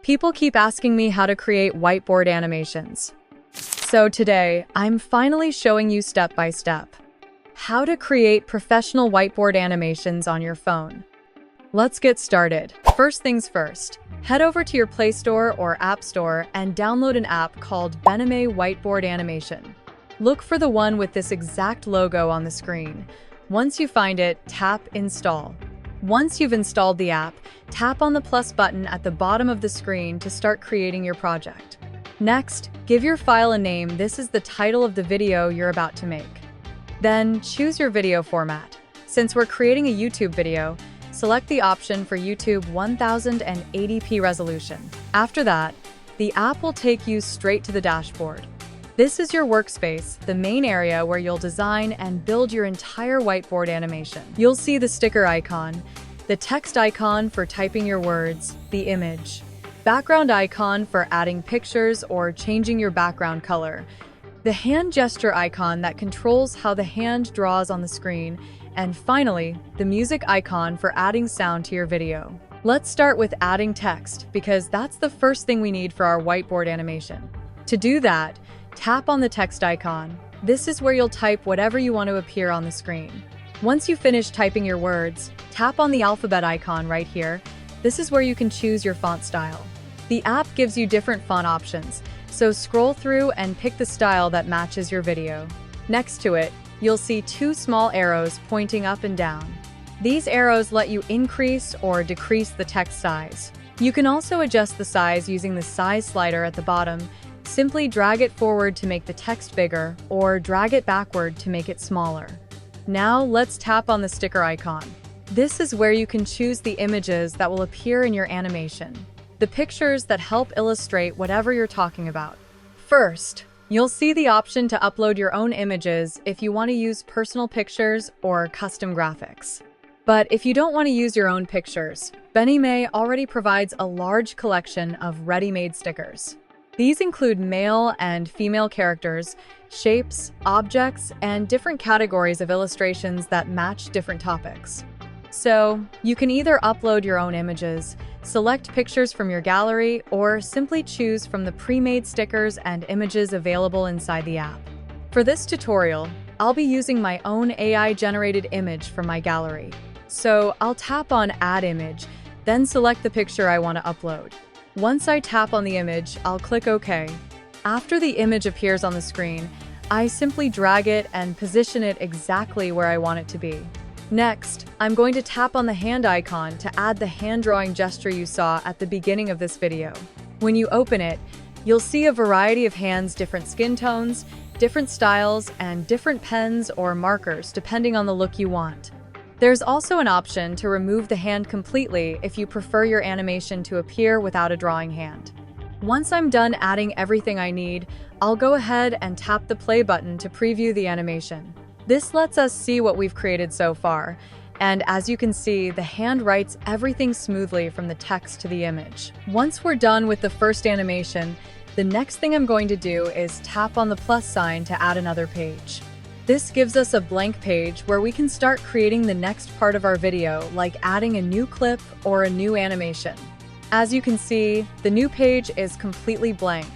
People keep asking me how to create whiteboard animations. So today, I'm finally showing you step by step how to create professional whiteboard animations on your phone. Let's get started. First things first, head over to your Play Store or App Store and download an app called Animate Whiteboard Animation. Look for the one with this exact logo on the screen. Once you find it, tap Install. Once you've installed the app, tap on the plus button at the bottom of the screen to start creating your project. Next, give your file a name. This is the title of the video you're about to make. Then, choose your video format. Since we're creating a YouTube video, select the option for YouTube 1080p resolution. After that, the app will take you straight to the dashboard. This is your workspace, the main area where you'll design and build your entire whiteboard animation. You'll see the sticker icon, the text icon for typing your words, the image, background icon for adding pictures or changing your background color, the hand gesture icon that controls how the hand draws on the screen, and finally, the music icon for adding sound to your video. Let's start with adding text because that's the first thing we need for our whiteboard animation. To do that, tap on the text icon. This is where you'll type whatever you want to appear on the screen. Once you finish typing your words, tap on the alphabet icon right here. This is where you can choose your font style. The app gives you different font options, so scroll through and pick the style that matches your video. Next to it, you'll see two small arrows pointing up and down. These arrows let you increase or decrease the text size. You can also adjust the size using the size slider at the bottom. Simply drag it forward to make the text bigger, or drag it backward to make it smaller. Now let's tap on the sticker icon. This is where you can choose the images that will appear in your animation, the pictures that help illustrate whatever you're talking about. First, you'll see the option to upload your own images if you want to use personal pictures or custom graphics. But if you don't want to use your own pictures, Animate already provides a large collection of ready-made stickers. These include male and female characters, shapes, objects, and different categories of illustrations that match different topics. So, you can either upload your own images, select pictures from your gallery, or simply choose from the pre-made stickers and images available inside the app. For this tutorial, I'll be using my own AI-generated image from my gallery. So, I'll tap on Add Image, then select the picture I want to upload. Once I tap on the image, I'll click OK. After the image appears on the screen, I simply drag it and position it exactly where I want it to be. Next, I'm going to tap on the hand icon to add the hand drawing gesture you saw at the beginning of this video. When you open it, you'll see a variety of hands, different skin tones, different styles, and different pens or markers depending on the look you want. There's also an option to remove the hand completely if you prefer your animation to appear without a drawing hand. Once I'm done adding everything I need, I'll go ahead and tap the play button to preview the animation. This lets us see what we've created so far, and as you can see, the hand writes everything smoothly from the text to the image. Once we're done with the first animation, the next thing I'm going to do is tap on the plus sign to add another page. This gives us a blank page where we can start creating the next part of our video, like adding a new clip or a new animation. As you can see, the new page is completely blank.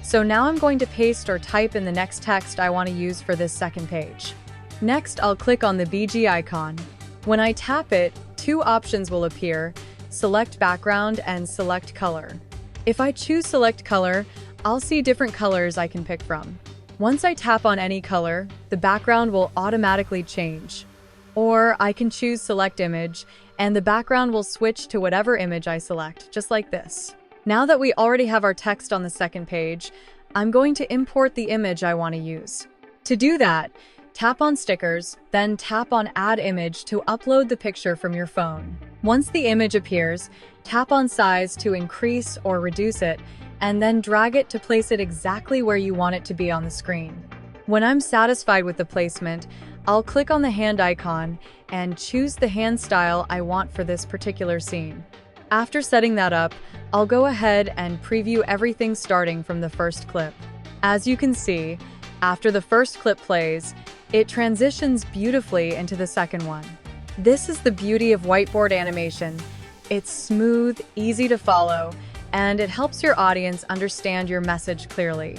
So now I'm going to paste or type in the next text I want to use for this second page. Next, I'll click on the BG icon. When I tap it, two options will appear: select background and select color. If I choose select color, I'll see different colors I can pick from. Once I tap on any color, the background will automatically change. Or I can choose select image, and the background will switch to whatever image I select, just like this. Now that we already have our text on the second page, I'm going to import the image I want to use. To do that, tap on Stickers, then tap on Add Image to upload the picture from your phone. Once the image appears, tap on Size to increase or reduce it, and then drag it to place it exactly where you want it to be on the screen. When I'm satisfied with the placement, I'll click on the hand icon and choose the hand style I want for this particular scene. After setting that up, I'll go ahead and preview everything starting from the first clip. As you can see, after the first clip plays, it transitions beautifully into the second one. This is the beauty of whiteboard animation. It's smooth, easy to follow, and it helps your audience understand your message clearly.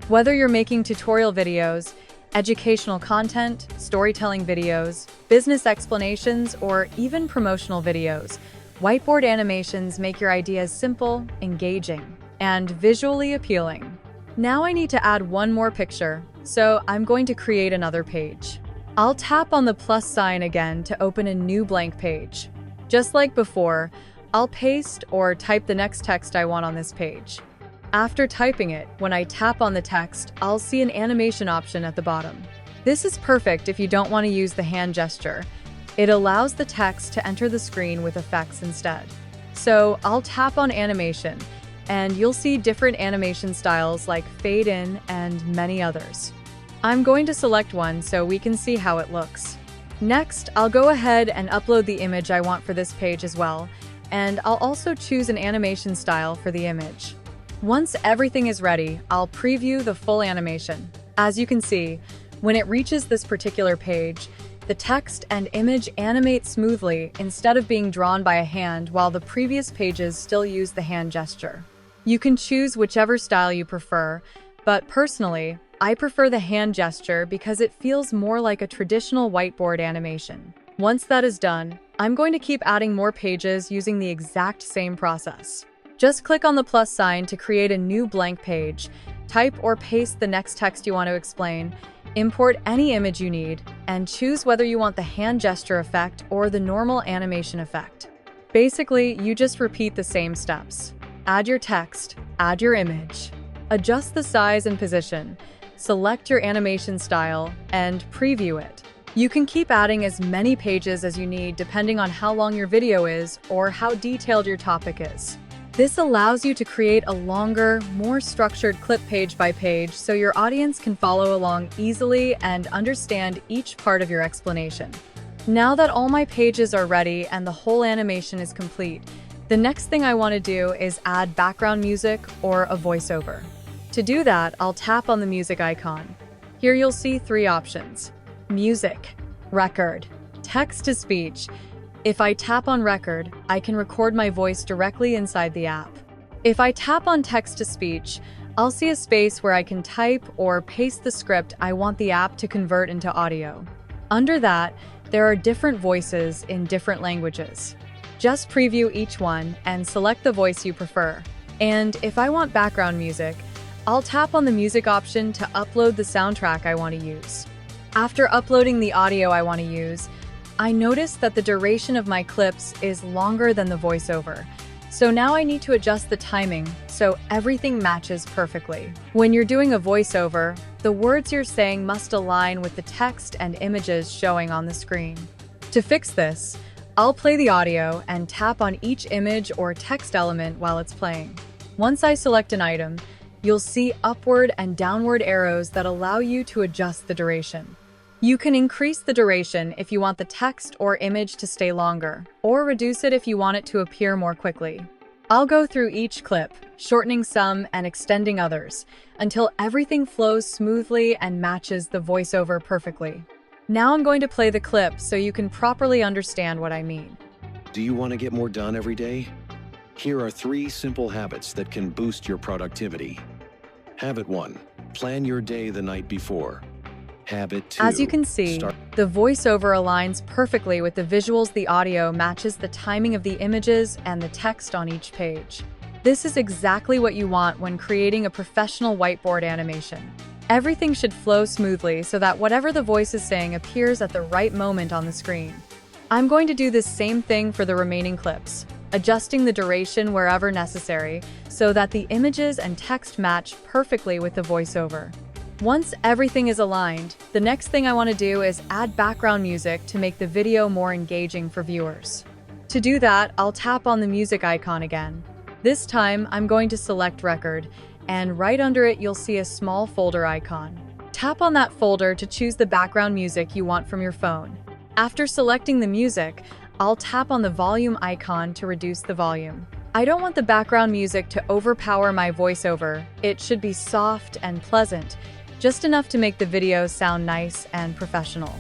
Whether you're making tutorial videos, educational content, storytelling videos, business explanations, or even promotional videos, whiteboard animations make your ideas simple, engaging, and visually appealing. Now I need to add one more picture, so I'm going to create another page. I'll tap on the plus sign again to open a new blank page. Just like before, I'll paste or type the next text I want on this page. After typing it, when I tap on the text, I'll see an animation option at the bottom. This is perfect if you don't want to use the hand gesture. It allows the text to enter the screen with effects instead. So I'll tap on animation, and you'll see different animation styles like fade in and many others. I'm going to select one so we can see how it looks. Next, I'll go ahead and upload the image I want for this page as well, and I'll also choose an animation style for the image. Once everything is ready, I'll preview the full animation. As you can see, when it reaches this particular page, the text and image animate smoothly instead of being drawn by a hand, while the previous pages still use the hand gesture. You can choose whichever style you prefer, but personally, I prefer the hand gesture because it feels more like a traditional whiteboard animation. Once that is done, I'm going to keep adding more pages using the exact same process. Just click on the plus sign to create a new blank page, type or paste the next text you want to explain, import any image you need, and choose whether you want the hand gesture effect or the normal animation effect. Basically, you just repeat the same steps. Add your text, add your image, adjust the size and position, select your animation style, and preview it. You can keep adding as many pages as you need depending on how long your video is or how detailed your topic is. This allows you to create a longer, more structured clip page by page so your audience can follow along easily and understand each part of your explanation. Now that all my pages are ready and the whole animation is complete, the next thing I want to do is add background music or a voiceover. To do that, I'll tap on the music icon. Here you'll see three options: music, record, text-to-speech. If I tap on record, I can record my voice directly inside the app. If I tap on text-to-speech, I'll see a space where I can type or paste the script I want the app to convert into audio. Under that, there are different voices in different languages. Just preview each one and select the voice you prefer. And if I want background music, I'll tap on the music option to upload the soundtrack I want to use. After uploading the audio I want to use, I notice that the duration of my clips is longer than the voiceover. So now I need to adjust the timing so everything matches perfectly. When you're doing a voiceover, the words you're saying must align with the text and images showing on the screen. To fix this, I'll play the audio and tap on each image or text element while it's playing. Once I select an item, you'll see upward and downward arrows that allow you to adjust the duration. You can increase the duration if you want the text or image to stay longer, or reduce it if you want it to appear more quickly. I'll go through each clip, shortening some and extending others, until everything flows smoothly and matches the voiceover perfectly. Now I'm going to play the clip so you can properly understand what I mean. Do you want to get more done every day? Here are 3 simple habits that can boost your productivity. Habit 1. Plan your day the night before. Habit 2. As you can see, the voiceover aligns perfectly with the visuals. The audio matches the timing of the images and the text on each page. This is exactly what you want when creating a professional whiteboard animation. Everything should flow smoothly so that whatever the voice is saying appears at the right moment on the screen. I'm going to do the same thing for the remaining clips, adjusting the duration wherever necessary so that the images and text match perfectly with the voiceover. Once everything is aligned, the next thing I want to do is add background music to make the video more engaging for viewers. To do that, I'll tap on the music icon again. This time, I'm going to select record, and right under it you'll see a small folder icon. Tap on that folder to choose the background music you want from your phone. After selecting the music, I'll tap on the volume icon to reduce the volume. I don't want the background music to overpower my voiceover. It should be soft and pleasant, just enough to make the video sound nice and professional.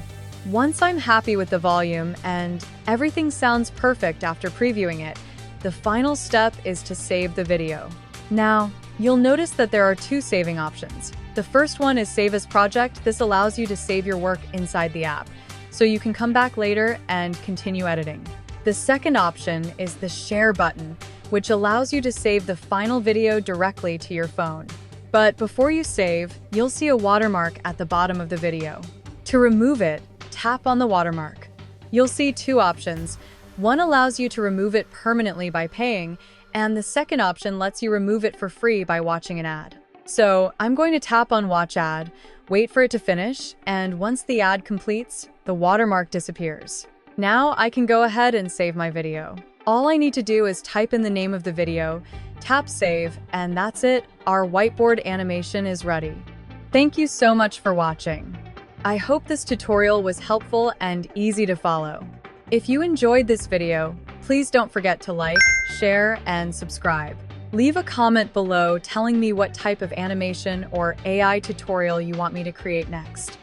Once I'm happy with the volume and everything sounds perfect after previewing it, the final step is to save the video. Now, you'll notice that there are two saving options. The first one is Save as Project. This allows you to save your work inside the app, so you can come back later and continue editing. The second option is the Share button, which allows you to save the final video directly to your phone. But before you save, you'll see a watermark at the bottom of the video. To remove it, tap on the watermark. You'll see two options. One allows you to remove it permanently by paying, and the second option lets you remove it for free by watching an ad. So I'm going to tap on Watch Ad, wait for it to finish, and once the ad completes, the watermark disappears. Now I can go ahead and save my video. All I need to do is type in the name of the video, tap Save, and that's it. Our whiteboard animation is ready. Thank you so much for watching. I hope this tutorial was helpful and easy to follow. If you enjoyed this video, please don't forget to like, share, and subscribe. Leave a comment below telling me what type of animation or AI tutorial you want me to create next.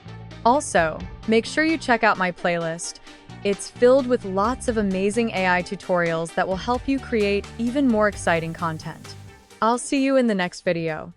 Also, make sure you check out my playlist. It's filled with lots of amazing AI tutorials that will help you create even more exciting content. I'll see you in the next video.